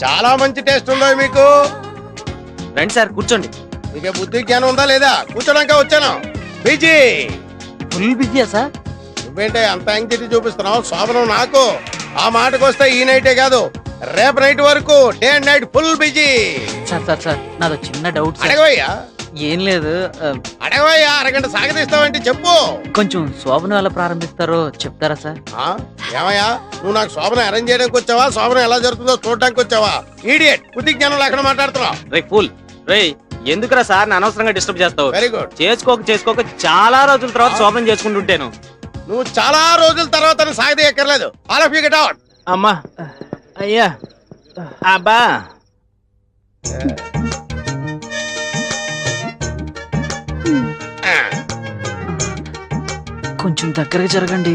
చాలా మంచి టేస్ట్ ఉందో మీకు. రండి సార్, కూర్చోండి. మీకు బుద్ధి జ్ఞానం ఉందా లేదా? కూర్చోడానికి వచ్చాను. బిజీ. ఫుల్ బిజీయా సార్? నువ్వేంటే అంత యాంగ్జైటీ చూపిస్తున్నావు? శోభనం నాకు. ఆ మాటకు వస్తే ఈ నైటే కాదు, రేపు నైట్ వరకు day and night full busy. Sir sir sir, నాదో చిన్న డౌట్ సార్. అడగవయ్యా, ఏం లేదు, అడగవయ్యా. అరగంట సాగదీస్తావంటే చెప్పు. కొంచెం శోభనం ఎలా ప్రారంభిస్తారో చెప్తారా సార్? ఆ? ఏమయ్యా, నువ్వు నాకు శోభనం అరేంజ్ చేయడానికి వచ్చావా, శోభనం ఎలా జరుగుతుందో చూడడానికి వచ్చావా? ఈడియట్, బుద్ధి జ్ఞానం లేకుండా మాట్లాడుతున్నావు. రే ఫుల్ రే, ఎందుకురా సార్ అనవసరంగా డిస్టర్బ్ చేస్తావు? Very good. చేసుకోక చాలా రోజుల తర్వాత శోభనం చేసుకుంటుంటాను. నువ్వు చాలా రోజుల తర్వాత సాగదీయక్కర్లేదు. All of you get out. అమ్మా, అయ్యా, అబ్బా. కొంచెం దగ్గరగా జరగండి.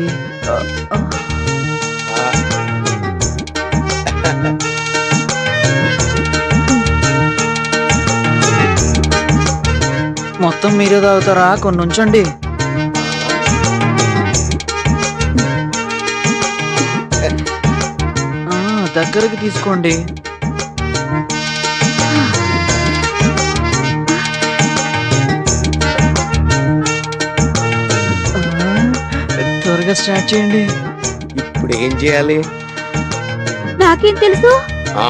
మొత్తం మీరే తాగుతారా? కొన్ని ఉంచండి. దగ్గరకి తీసుకోండి. త్వరగా స్టార్ట్ చేయండి. ఇప్పుడు ఏం చేయాలి? నాకేం తెలుసు? ఆ?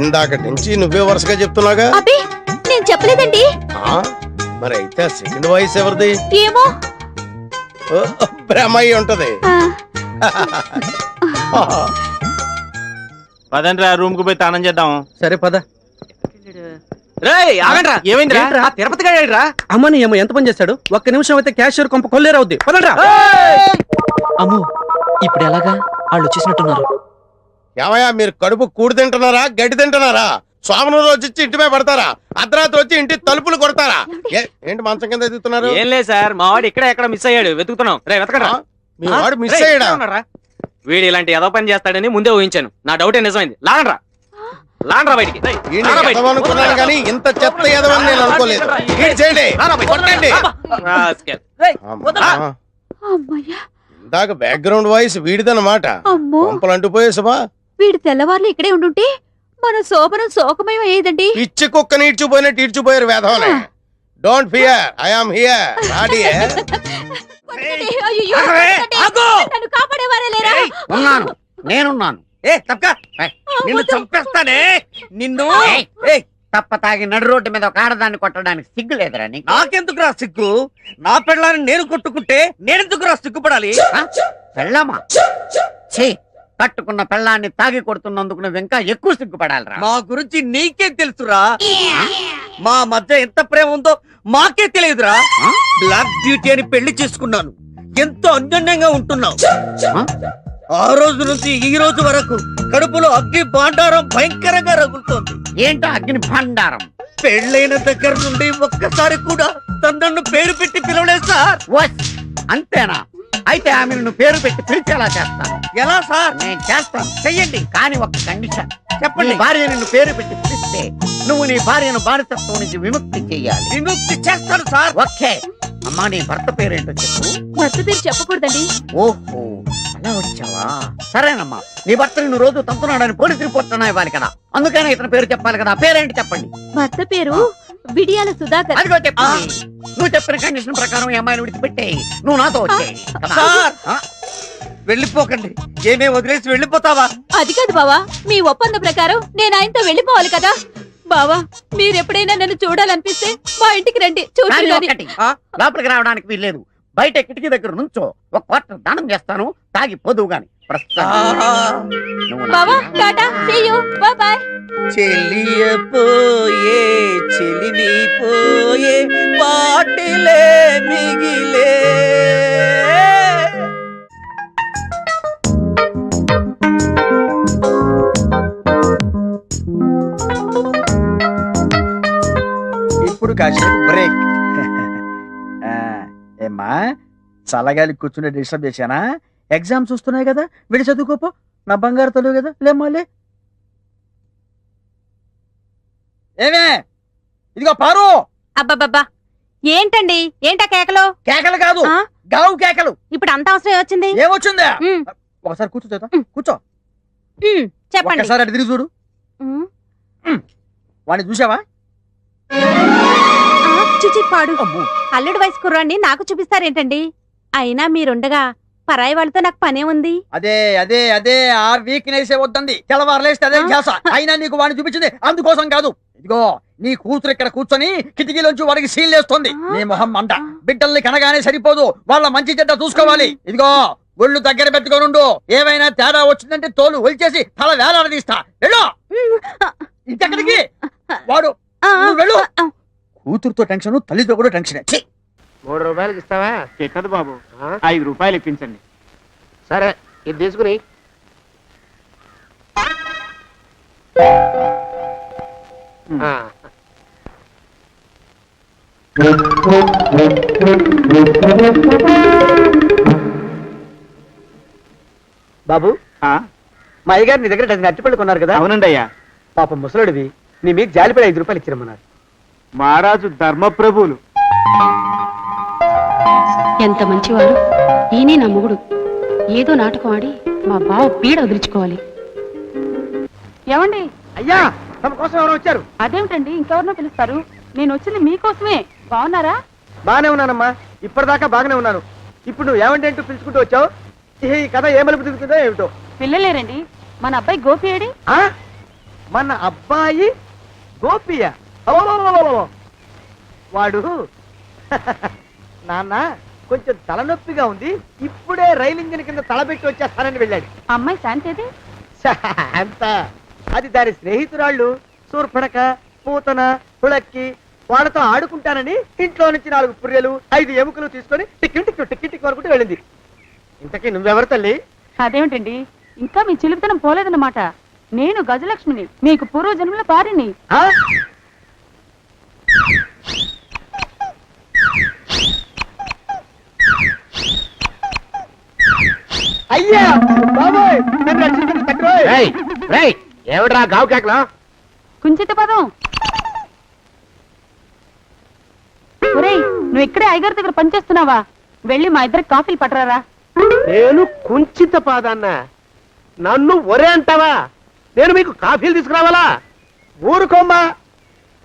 ఇందాకటి నుంచి నువ్వే వరుసగా చెప్తున్నాగా. అబ్బే, నేను చెప్పలేదండి. ఆ? మరి అయితే సెకండ్ వాయిస్ ఎవరిది? ఏమో. ఓ, బ్రహ్మయ్య ఉంటది. పదండి రూమ్ కు పోయి తానం చేద్దాం. సరే పద. ఏమైందిరా? ఏంట్రా? తిరుపతి గారా? అమ్మని ఏమో ఎంత పని చేస్తాడు. ఒక్క నిమిషం అయితే క్యాషియర్ కొంప కొల్లేరవుద్ది. పదండ్రా. అమ్ము, ఇప్పుడు ఎలాగా? వాళ్ళు వచ్చేసినట్టున్నారు. ఏమయ్యా, మీరు కడుపు కూడి తింటున్నారా, గడ్డి తింటున్నారా? సోమనం రోజు వచ్చి ఇంటి మీద పడతారా? అర్ధరాత్రి వచ్చి ఇంటి తలుపులు కొడతారా? ఏంటి మంచం కింద ఎదుగుతున్నారు? ఏం లేదు సార్, మా వాడు ఇక్కడ ఎక్కడ మిస్ అయ్యాడు, వెతుకుతున్నాం. రే వెతకరా. మీ వాడు మిస్ అయ్యాడా? వీడు ఇలాంటి ఏదో పని చేస్తాడని ముందే ఊహించాను. నా డౌటే నిజమైంది. లాగండ్రా లాగండ్రా బయటికి. అనుకున్నాను కానీ ఇంత చెత్త ఎదవని నేను అనుకోలేదు. ఈడ్ చేయండి, కొట్టండి. అమ్మా. అమ్మయ్యా, ఇందాక బ్యాక్గ్రౌండ్ వాయిస్ వీడిదన్నమాట. అమ్మో. పంపలు అంటుపోయేసమా? వీడు తెల్లవార్లు ఇక్కడే ఉండుంటే మన శోభనం శోకమయం అయ్యేదండి. పిచ్చి కుక్కని ఈడ్చిపోయినట్టు ఈడ్చిపోయారు వేధవనే. Don't fear, I am here. రాడియే. అయ్యయ్యో, నన్ను కాపాడేవారే లేరా? ఉన్నాను, నేనున్నాను. నిన్ను చంపేస్తానే. నిన్ను తప్ప తాగి నడు రోడ్డు మీద ఒక ఆడదాన్ని కొట్టడానికి సిగ్గు లేదురా నీకు? నాకెందుకురా సిగ్గు? నా పెళ్ళాన్ని నేను కొట్టుకుంటే నేనెందుకురా సిగ్గుపడాలి? పెళ్ళామా? ఛీ, కట్టుకున్న పెళ్ళాన్ని తాగి కొడుతున్నందుకు నువ్వు ఇంకా ఎక్కువ సిగ్గుపడాలిరా. మా గురించి నీకే తెలుసురా. మా మధ్య ఎంత ప్రేమ ఉందో మాకే తెలియదురా. బ్లాక్ బ్యూటీ అని పెళ్లి చేసుకున్నాను. ఎంతో అన్యోన్యంగా ఉంటున్నావు. ఆ రోజు నుంచి ఈ రోజు వరకు కడుపులో అగ్ని భాండారం భయంకరంగా రగులుతోంది. ఏంటో అగ్ని భండారం? పెళ్ళైన దగ్గర నుండి ఒక్కసారి కూడా తనను పేరు పెట్టి పిలవలేదు సార్. అంతేనా? అయితే ఆమె నువ్వు పేరు పెట్టి పిలిచేలా చేస్తాను. ఎలా సార్? నేను చేస్తాను, చెయ్యండి. కానీ ఒక కండిషన్. చెప్పండి. నీ భార్య నిన్ను పేరు పెట్టి పిలిస్తే నువ్వు నీ భార్యను బానిసత్వం నుంచి విముక్తి చెయ్యాలి. విముక్తి చేస్తాను సార్. ఓకే. అమ్మా, నీ భర్త పేరేంటో చెప్పు. భర్త పేరు చెప్పకూడదండి. ఓహో, అలా వచ్చావా? సరేనమ్మా, నీ భర్త నిన్ను రోజు తంతున్నాడని పోలీస్ రిపోర్ట్ ఇవ్వాలి కదా, అందుకనే ఇతని పేరు చెప్పాలి కదా. పేరేంటి చెప్పండి. భర్త పేరు విడియాల సుధాకర్. అదిగో చెప్పు. నువ్వు చెప్పిన కండిషన్ ప్రకారం ఈ అమ్మాయిని విడిచిపెట్టేయి. నువ్వు నాతో వచ్చేయి. సార్ వెళ్ళిపోకండి. ఏమే వదిలేసి వెళ్ళిపోతావా? అది కాదు బావా, మీ ఒప్పంద ప్రకారం నేను ఆయనతో వెళ్ళిపోవాలి కదా. బావా, మీరెప్పుడైనా నన్ను చూడాలనిపిస్తే మా ఇంటికి రండి. కానీ చూడండి. ఒక్కటి, లోపలికి రావడానికి వీల్లేదు. బయట కిటికీ దగ్గర నుంచో ఒక క్వార్టర్ దానం చేస్తాను, తాగి పోదువు గాని. బావా, tata, see you, bye bye. చెలియపోయే చెలిమి పోయే పాటిలే మిగిలే. ఇప్పుడు కాసేపు బ్రేక్. ఏమ్మా, చల్లగాలి కూర్చుని డిస్టర్బ్ చేశానా? ఎగ్జామ్స్ వస్తున్నాయి కదా, వెళ్ళి చదువుకోపో. నా బంగారు తల్లి కదా, లేమ్మాలే. ఏమే, ఇదిగో పారు. అబ్బబ్బబ్బా, ఏంటండి? ఏంటా కేకలు? కేకలు కాదు, ఆ? గావు కేకలు. ఇప్పుడు అంత అవసరం వచ్చింది? ఏమొచ్చిందా? ఉమ్, ఒకసారి కూర్చో చేత, కూర్చో. చెప్పండి. ఒక్కసారి అటు తిరిగి చూడు. ఉమ్. వాడిని చూసావా? చిచి పాడు. అమ్మో. అల్లుడు వయసు కుర్రాన్ని నాకు చూపిస్తారేంటండి? అయినా మీరుండగా పరాయి వాళ్ళతో నాకు పనే ఉంది. అదే అదే అదే ఆ వీక్నెస్ వద్దంది. తెల్లవారులేస్తే అదే ధ్యాస. అయినా నీకు వాడిని చూపించింది అందుకోసం కాదు. ఇదిగో, నీ కూతురు ఇక్కడ కూర్చొని కిటికీలోంచి వాడికి సీల్లేస్తోంది. నీ మొహం మంట. బిడ్డల్ని కనగానే సరిపోదు, వాళ్ళ మంచి చెడ్డ చూసుకోవాలి. ఇదిగో, ఒళ్ళు దగ్గర పెట్టుకోనుండు. ఏమైనా తేడా వచ్చిందంటే తోలు ఒలిచేసి తల వేలాడదీస్తా. వెళ్ళు ఇంకెక్కడికి. వాడు నువ్వు వెళ్ళు. కూతురుతో టెన్షన్, తల్లితో కూడా టెన్షన్. 3 రూపాయలకి ఇస్తావా? ఎక్కదు బాబు, 5 రూపాయలు ఇప్పించండి. సరే, ఇది తీసుకుని. బాబు, మా అయ్యగారు నీ దగ్గర డజన్ అరటిపళ్ళు కొన్నారు కదా? అవునండి అయ్యా. పాపం ముసలుడివి, నీ మీద జాలిపడి 5 రూపాయలు ఇచ్చిరమ్మన్నారు. మహారాజు ధర్మప్రభువులు. ఎంత మంచివారు. ఈయనే నా మొగుడు. ఏదో నాటకం ఆడి మా బావ పీడ వదిలించుకోవాలి. ఏమండి? అయ్యా, తమ కోసం ఎవరు వచ్చారు? అదేమిటండి, ఇంకెవరినో పిలుస్తారు? నేను వచ్చింది మీకోసమే. బాగున్నారా? బాగానే ఉన్నానమ్మా, ఇప్పటిదాకా బాగానే ఉన్నాను. ఇప్పుడు నువ్వు ఏమంటే అంటూ పిలుచుకుంటూ వచ్చావు. ఈ కథ ఏమలుపు తిరుగుతుందో ఏమిటో. పిల్లలేరండి. మన అబ్బాయి గోపి ఏడి? మన అబ్బాయి గోపియ? వాడు నాన్న కొంచెం తలనొప్పిగా ఉంది, ఇప్పుడే రైలు ఇంజిన్ కింద తలబెట్టి వచ్చేస్తానని వెళ్ళాడు. అమ్మాయి శాంతి అంత అది దాని స్నేహితురాళ్ళు శూర్పణక, పూతన, హుళక్కి. వాళ్ళతో ఆడుకుంటానని ఇంట్లో నుంచి 4 పుర్రెలు 5 ఎముకలు తీసుకొని టిక్కి వరకు వెళ్ళింది. ఇంతకీ నువ్వెవరు తల్లి? అదేమిటండి, ఇంకా మీ చిలుపుతనం పోలేదన్నమాట. నేను గజలక్ష్మిని, మీకు పూర్వజన్మల పారిని. అయ్యా బాబోయ్, నన్ను రక్షించండి తండ్రోయ్. ఏమిట్రా గావు కేకలో? కుంచిత పదం. ఒరేయ్, నువ్వు ఇక్కడే అయ్యగారి దగ్గర పనిచేస్తున్నావా? వెళ్ళి మా ఇద్దరికి కాఫీలు పట్టరారా. నేను కుంచిత పాదాన్న, నన్ను ఒరే అంటావా? నేను మీకు కాఫీలు తీసుకురావాలా? ఊరుకోమ్మా,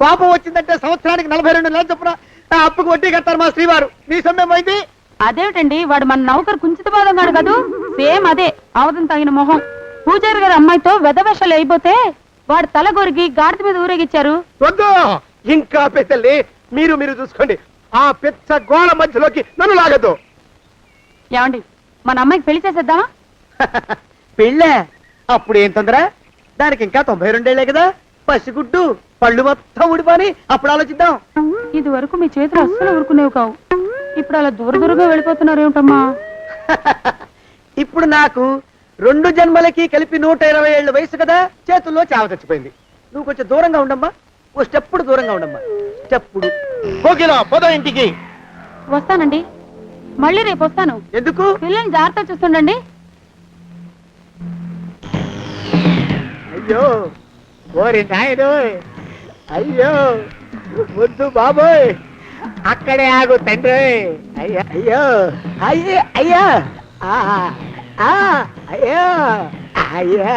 కోపం వచ్చిందంటే సంవత్సరానికి 42 నెలలు చొప్పున ఆ అప్పుకు వడ్డీ కట్టారు మా శ్రీవారు. నీ సొమ్మేం పోయింది? అదేమిటండి, వాడు మన నౌకరు కుంచిత పాదం కాడు కదూ. సేమ్ అదే, అవధం తగిన మొహం. పూజారి గారి అమ్మాయితో వెధవేషాలు అయిపోతే వాడు తల గొరిగి గాడిద మీద ఊరేగిచ్చారు. వద్దు, ఇంకా పెద్దల్ని మీరు చూసుకోండి. ఆ పెద్ద గోళ మధ్యలోకి నన్ను లాగద్దు. ఏమండి, మన అమ్మాయికి పెళ్లి చేసేద్దామా? పెళ్ళే? అప్పుడు ఏం తొందర? దానికి ఇంకా 92 ఏళ్లే కదా. పసిగుడ్డు పళ్ళు మొత్తం ఊడిపోని అప్పుడు ఆలోచిద్దాం. ఇది వరకు మీ చేతులు అస్సలు ఊరుకునేవి కావు. ఇప్పుడు అలా దూరంగా వెళ్ళిపోతున్నారు ఏమిటమ్మా? ఇప్పుడు నాకు 2 జన్మలకి కలిపి 120 ఏళ్ల వయసు కదా, చేతుల్లో చావ చచ్చిపోయింది. నువ్వు కొంచెం దూరంగా ఉండమ్మా, ఓ స్టెప్పుడు దూరంగా ఉండమ్మా. స్టెప్పుడు కోకిలో పదో ఇంటికి. వస్తానండి. మళ్ళీ రేపు వస్తాను. ఎందుకు? పిల్లల్ని జాగ్రత్త చూస్తుండండి. అయ్యో ఓరి నాయుడు, అయ్యో వద్దు బాబోయ్, అక్కడే ఆగు తండ్రి. అయ్యా అయ్యో అయ్యో అయ్యా అయ్యో అయ్యా,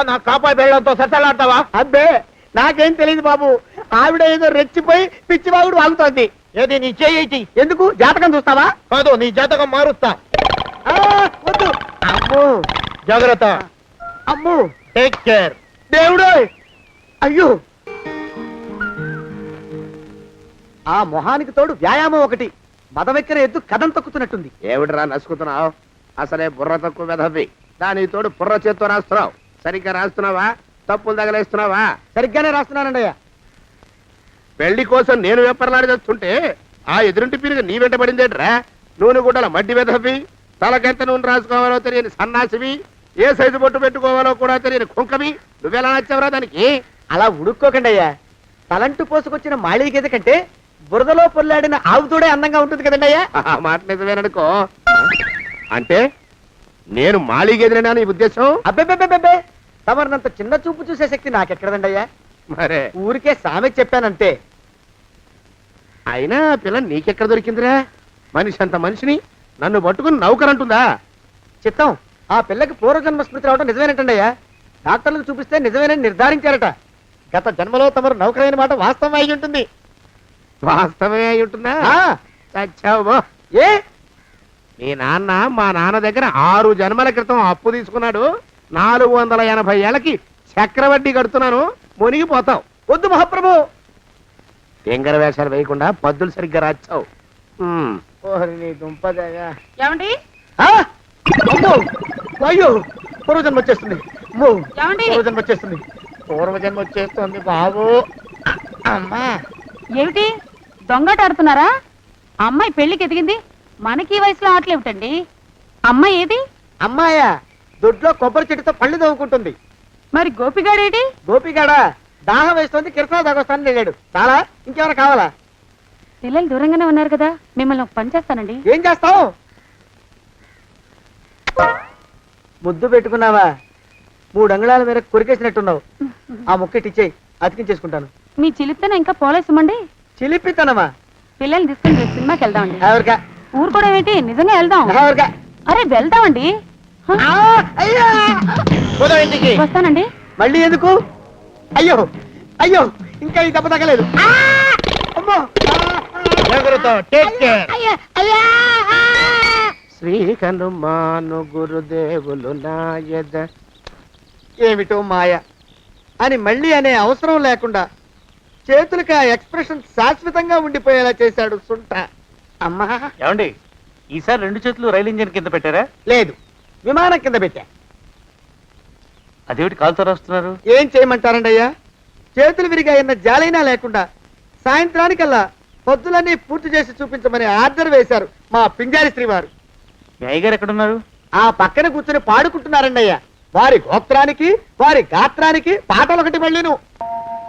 నా కాపాయి బెళ్ళంతో సత్తలాడతావా? అబ్బే నాకేం తెలియదు బాబు, ఆవిడ ఏదో రెచ్చిపోయి పిచ్చివాగుడు వాగుతోంది. ఏది నీ చేయి? ఎందుకు? జాతకం చూస్తావా? కాదు, నీ జాతకం మారుస్తా. వద్దు. అమ్మో జాగ్రత్త. అమ్మో టేక్ కేర్. దేవుడు, అయ్యో ఆ మొహానికి తోడు వ్యాయామం ఒకటి, మదవెక్కిన ఎద్దు కథం తొక్కుతున్నట్టుంది. ఏమిటిరా నసుకుతున్నావు? అసలే బుర్ర తక్కువ వెధవి, దానికి తోడు బుర్ర చేత్తో రాస్తున్నావు. సరిగ్గా రాస్తున్నావా? తప్పులు తగలేస్తున్నావా? సరిగ్గానే రాస్తున్నానండి అయ్యా. పెళ్లి కోసం నేను వెప్పర్లాడి చేస్తుంటే ఆ ఎదురింటి పిరుగు నీ వెంట పడిందేట్రా? నూనె గుడ్డల మడ్డి వెధవి, తలకెంత నూనె రాసుకోవాలో తెలియని సన్నాసివి, ఏ సైజు బొట్టు పెట్టుకోవాలో కూడా తెలియని కుంకవి, నువ్వెలా నచ్చావురా దానికి? అలా ఉడుక్కోకండి అయ్యా, తలంటు పోసుకొచ్చిన మాళీ గేదె కంటే బురదలో పొల్లాడిన ఆవు తోడే అందంగా ఉంటుంది కదండి అయ్యా. మాట నిజమేననుకో. అంటే నేను మాళీ గేదెనా నీ ఉద్దేశం? అబ్బెబ్బెబ్బెబ్బే, తమరినంత చిన్న చూపు చూసే శక్తి నాకెక్కడదండి అయ్యా. మరే ఊరికే సామె చెప్పానంతే. అయినా పిల్ల నీకెక్కడ దొరికిందిరా? మనిషి అంత మనిషిని నన్ను పట్టుకుని నౌకరంటుందా? చిత్తం, ఆ పిల్లకి పూర్వజన్మ స్మృతి రావడం నిజమేనటండి అయ్యా. డాక్టర్లకు చూపిస్తే నిజమేనని నిర్ధారించారట. గత జన్మలో తమరు నౌకరైన మాట వాస్తవం అయి ఉంటుంది. వాస్తవమే అయి ఉంటుందా? చచ్చావు. ఏ మీ నాన్న మా నాన్న దగ్గర 6 జన్మల క్రితం అప్పు తీసుకున్నాడు. 480 ఏళ్ళకి చక్రవడ్డీ కడుతున్నాను, మునిగిపోతావు. వద్దు మహాప్రభు, ఎంగర వేషాలు వేయకుండా పద్దులు సరిగ్గా రాచావు. నీ దుంపదగా. ఏమండి? అయ్యో పూర్వజన్మ వచ్చేస్తుంది. ఏమండి? పూర్వజన్మ వచ్చేస్తుంది. పూర్వజన్మ వచ్చేస్తుంది బాబు. అమ్మా ఏమిటి దొంగట ఆడుతున్నారా? అమ్మాయి పెళ్లికి ఎదిగింది, మనకి ఈ వయసులో ఆటలేమిటండి? అమ్మాయి ఏది? అమ్మాయా? దొడ్లో కొబ్బరి చెట్టుతో పళ్ళు తవ్వుకుంటుంది. మరి గోపిగాడేటి? గోపిగాడా? దాహం వేస్తుంది, కిరసనాలు తాగొస్తానని వెళ్ళాడు. చాలా, ఇంకేమైనా కావాలా? పిల్లలు దూరంగానే ఉన్నారు కదా, మిమ్మల్ని ఒక పని చేస్తానండి. ఏం చేస్తావు? ముద్దు పెట్టుకున్నావా? 3 అంగుళాల మేర కొరికేసినట్టున్నావు. ఆ ముక్కటిచ్చేయి, అతికించేసుకుంటాను. మీ చిలిపితనం ఇంకా పోలేసమండి. చిలిపితనమా? పిల్లల్ని తీసుకుని రేపు సినిమాకి వెళ్దామండి. ఎవరికా? ఊరు కూడా ఏంటి, నిజంగా వెళ్దాం. ఎవరికా? అరే వెళ్దామండి. వస్తానండి. మళ్ళీ ఎందుకు? అయ్యో అయ్యో, ఇంకా ఈ దెబ్బ తగ్గలేదు. శ్రీ హనుమాను గురుదేవులు నాయద. ఏమిటో మాయ అని మళ్ళీ అనే అవసరం లేకుండా చేతులకి ఆ ఎక్స్ప్రెషన్ శాశ్వతంగా ఉండిపోయేలా చేశాడు సుంట. అమ్మా ఏమండి, ఈసారి 2 చేతులు రైలు ఇంజిన్ కింద పెట్టారా? లేదు, విమానం కింద పెట్టా. అదేమిటి కాలుతో రాస్తున్నారు? ఏం చేయమంటారండి అయ్యా? చేతులు విరిగాయన్న జాలైనా లేకుండా సాయంత్రానికల్లా పొద్దులన్నీ పూర్తి చేసి చూపించమని ఆర్డర్ వేశారు మా పింజారి శ్రీ వారు. మీ అయ్యగారు ఎక్కడున్నారు? ఆ పక్కన కూర్చొని పాడుకుంటున్నారండి అయ్యా. వారి గోత్రానికి వారి గాత్రానికి పాటలు ఒకటి మళ్ళీను.